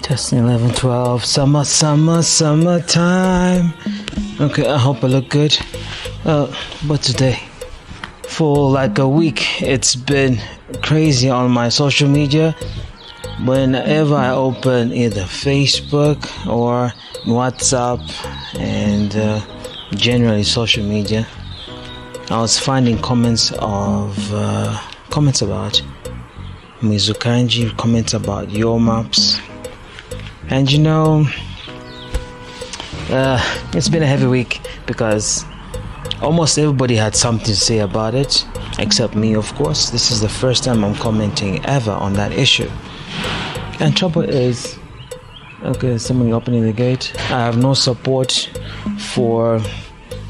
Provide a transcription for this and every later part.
Testing 11, 12. Summertime. Okay, I hope I look good. But today, for like a week, it's been crazy on my social media. Whenever I open either Facebook or WhatsApp and generally social media, I was finding comments about Mizukanji, comments about your maps. And it's been a heavy week because almost everybody had something to say about it, except me, of course. This is the first time I'm commenting ever on that issue. And trouble is, okay, somebody opening the gate. I have no support for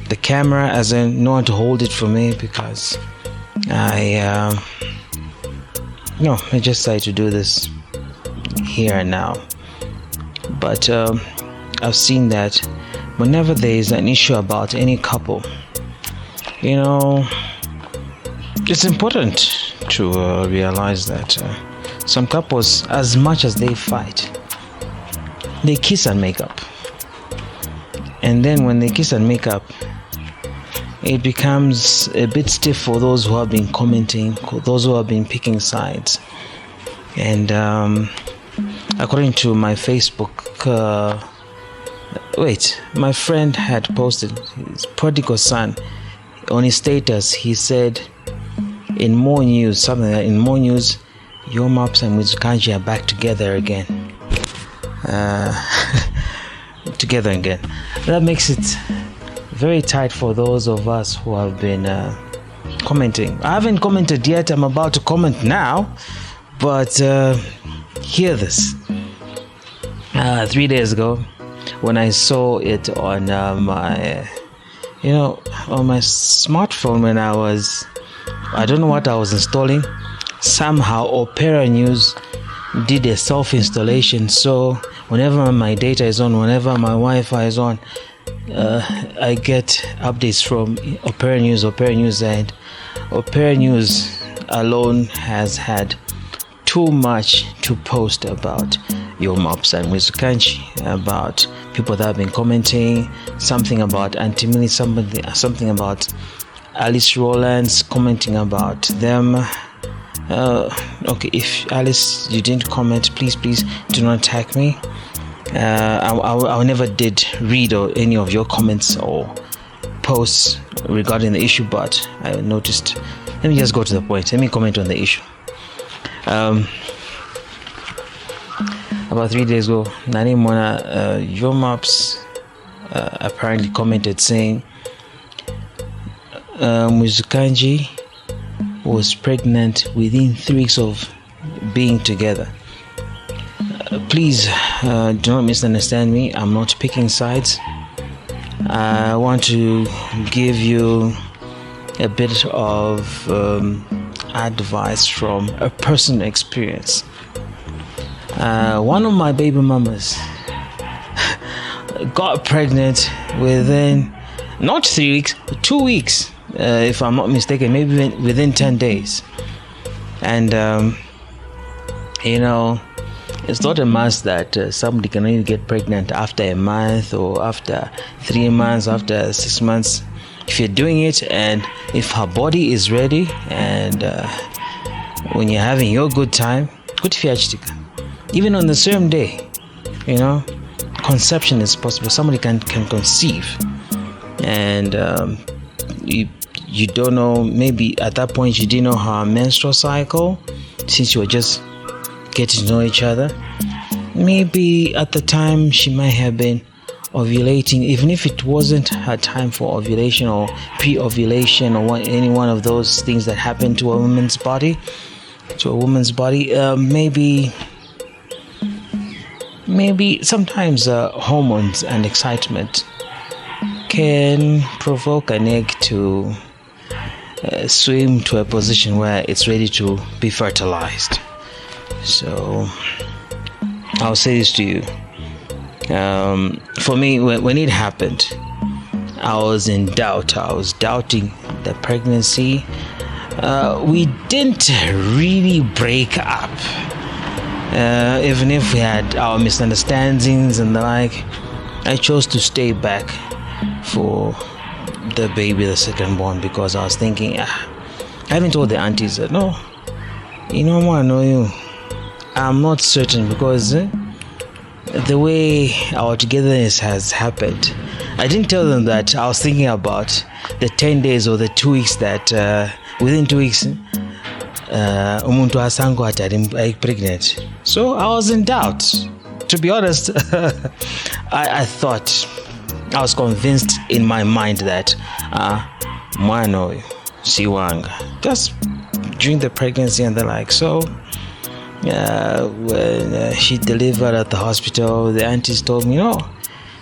the camera, as in no one to hold it for me, because I just decided to do this here and now. But I've seen that whenever there is an issue about any couple, it's important to realize that some couples, as much as they fight, they kiss and make up. And then when they kiss and make up, it becomes a bit stiff for those who have been commenting, those who have been picking sides. And according to my Facebook, my friend had posted his prodigal son on his status. He said, in more news, your maps and Mizukanji are back together again. That makes it very tight for those of us who have been commenting. I haven't commented yet. I'm about to comment now, but hear this. 3 days ago, when I saw it on my smartphone, when I don't know what I was installing. Somehow Opera News did a self-installation, so whenever my data is on, whenever my Wi-Fi is on, I get updates from Opera News, and Opera News alone has had too much to post about your maps and Mizukanji, about people that have been commenting, something about Auntie Millie, something about Alice Rowlands, commenting about them. Okay, if Alice, you didn't comment, please do not attack me. I never did read any of your comments or posts regarding the issue, but I noticed. Let me just go to the point. Let me comment on the issue. About 3 days ago, Nani Mona, your maps apparently commented saying Mizukanji was pregnant within 3 weeks of being together. Please do not misunderstand me. I'm not picking sides. I want to give you a bit of advice from a personal experience. One of my baby mamas got pregnant within not 3 weeks, 2 weeks, if I'm not mistaken, maybe within 10 days. And it's not a must that somebody can only get pregnant after a month or after 3 months, after 6 months. If you're doing it and if her body is ready, and when you're having your good time, even on the same day, conception is possible. Somebody can conceive, and you don't know, maybe at that point you didn't know her menstrual cycle, since you were just getting to know each other. Maybe at the time she might have been ovulating, even if it wasn't her time for ovulation or pre-ovulation or any one of those things that happen to a woman's body. Maybe sometimes hormones and excitement can provoke an egg to swim to a position where it's ready to be fertilized. So I'll say this to you. For me, when it happened, I was in doubt. I was doubting the pregnancy. We didn't really break up. Even if we had our misunderstandings and the like, I chose to stay back for the baby, the second born, because I was thinking, I haven't told the aunties that, no, I know you. I'm not certain because the way our togetherness has happened, I didn't tell them that I was thinking about the 10 days or the 2 weeks that within 2 weeks umuntu asango atari pregnant. So I was in doubt. To be honest, I thought, I was convinced in my mind that mwano siwanga, just during the pregnancy and the like. So when she delivered at the hospital, the aunties told me, no,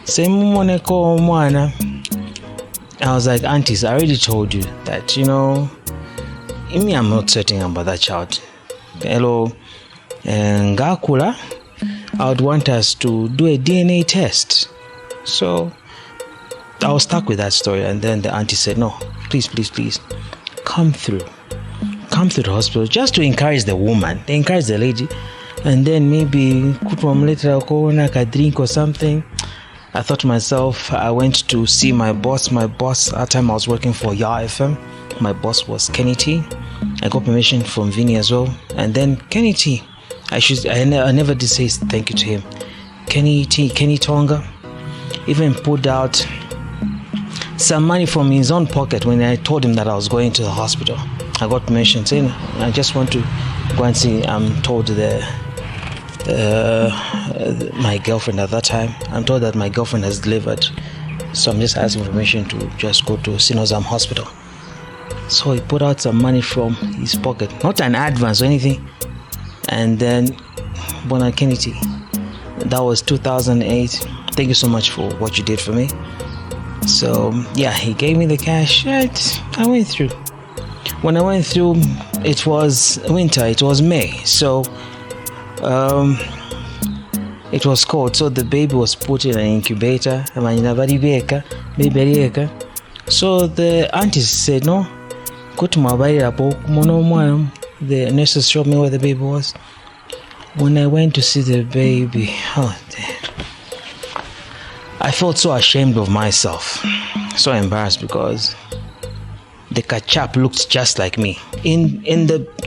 say mumoneko mwana. I was like, aunties, I already told you that, I'm not certain about that child. Hello, ngakula, I would want us to do a DNA test. So I was stuck with that story, and then the auntie said, no, please, come through the hospital, just to encourage the woman, encourage the lady, and then maybe later a drink or something. I thought to myself, I went to see my boss. At that time I was working for YA FM. My boss was Kenny T. I got permission from Vinny as well. And then Kenny T, I never did say thank you to him. Kenny Tonga even pulled out some money from his own pocket when I told him that I was going to the hospital. I got permission saying, I just want to go and see. I'm told my girlfriend at that time, I'm told that my girlfriend has delivered. So I'm just asking permission to just go to Sinozam Hospital. So he put out some money from his pocket, not an advance or anything. And then Bona Kennedy, that was 2008. Thank you so much for what you did for me. So yeah, he gave me the cash. Right, I went through. When I went through, it was winter, it was May. So it was cold, so the baby was put in an incubator. So the aunties said, no, go to my body. The nurses showed me where the baby was. When I went to see the baby, I felt so ashamed of myself, so embarrassed, because the kachap looked just like me. In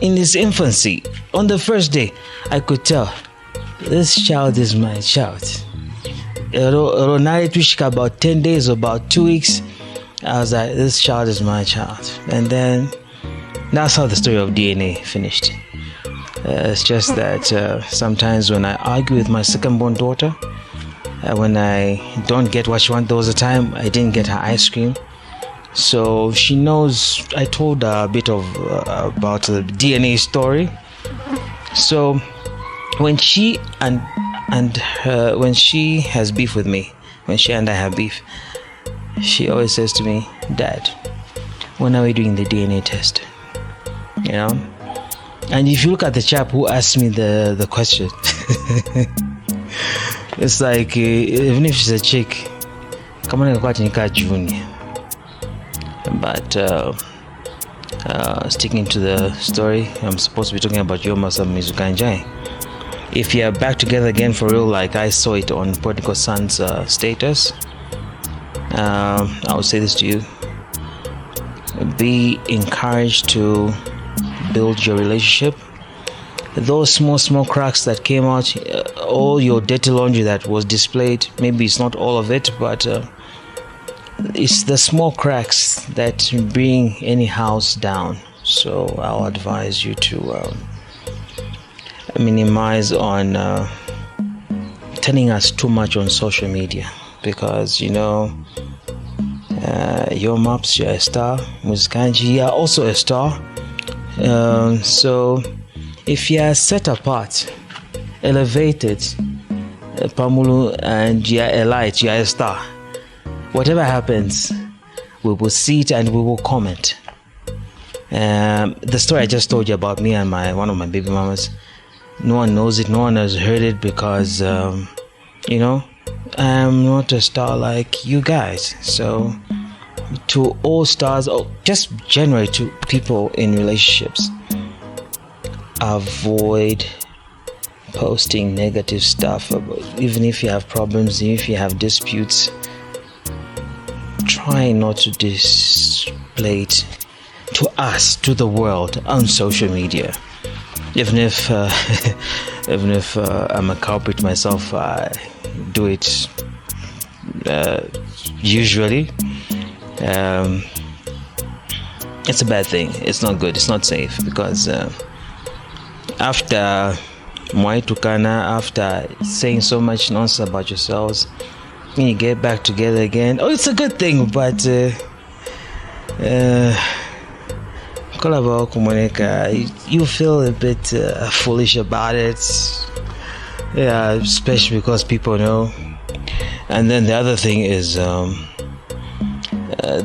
his infancy, on the first day, I could tell this child is my child. About 10 days, about 2 weeks, I was like, this child is my child. And then that's how the story of DNA finished. It's just that sometimes when I argue with my second-born daughter, when I don't get what she wants, there was a time I didn't get her ice cream. So she knows I told her a bit of about the DNA story. So when she when she has beef with me, when she and I have beef, she always says to me, Dad, when are we doing the DNA test? And if you look at the chap who asked me the question, it's like, even if she's a chick, come on, junior. But sticking to the story, I'm supposed to be talking about Yoma Mizukanjai. If you're back together again for real, like I saw it on Prodigal Son's status, I would say this to you: be encouraged to build your relationship. Those small cracks that came out, all your dirty laundry that was displayed, maybe it's not all of it, but it's the small cracks that bring any house down. So I'll advise you to minimize on telling us too much on social media, because your maps, you're a star. Muzikanji, you're also a star. So if you're set apart, elevated, Pamulu, and you're a light, you're a star, whatever happens, we will see it and we will comment. The story I just told you about me and one of my baby mamas, no one knows it, no one has heard it, because I'm not a star like you guys. So to all stars, or just generally to people in relationships, avoid posting negative stuff even if you have problems, if you have disputes. Try not to display it to us, to the world, on social media. Even if I'm a culprit myself, I do it usually. It's a bad thing. It's not good. It's not safe, because after Mwaitukana, after saying so much nonsense about yourselves, when you get back together again, it's a good thing, but you feel a bit foolish about it, especially because people know. And then the other thing is,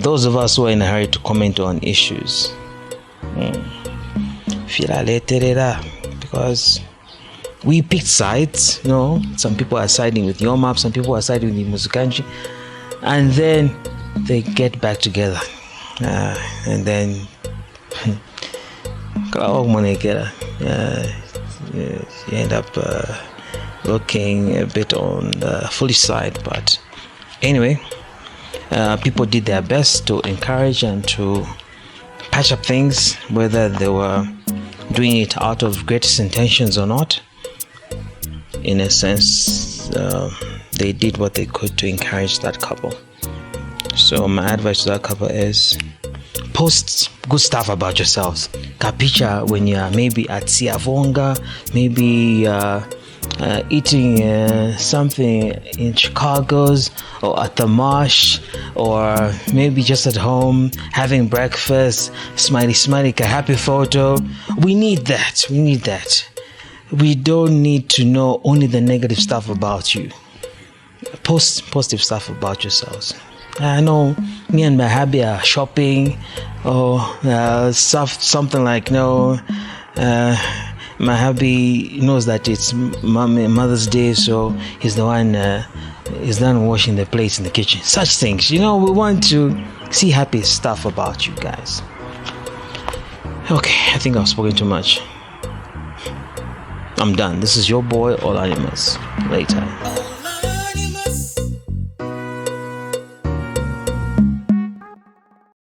those of us who are in a hurry to comment on issues, because we picked sides. Some people are siding with Yomap, some people are siding with Musukanji, and then they get back together, and then you end up looking a bit on the foolish side. But anyway, people did their best to encourage and to patch up things, whether they were doing it out of greatest intentions or not. In a sense, they did what they could to encourage that couple. So my advice to that couple is, post good stuff about yourselves. Kapicha when you're maybe at Siavonga, maybe eating something in Chicago's, or at the marsh, or maybe just at home having breakfast, smiley, a happy photo. We need that. We don't need to know only the negative stuff about you. Post positive stuff about yourselves. I know me and my hubby are shopping, or something like, my hubby knows that it's Mother's Day, so he's the one is done washing the plates in the kitchen. Such things, we want to see happy stuff about you guys. Okay, I think I've spoken too much. I'm done. This is your boy Olanimas. Later.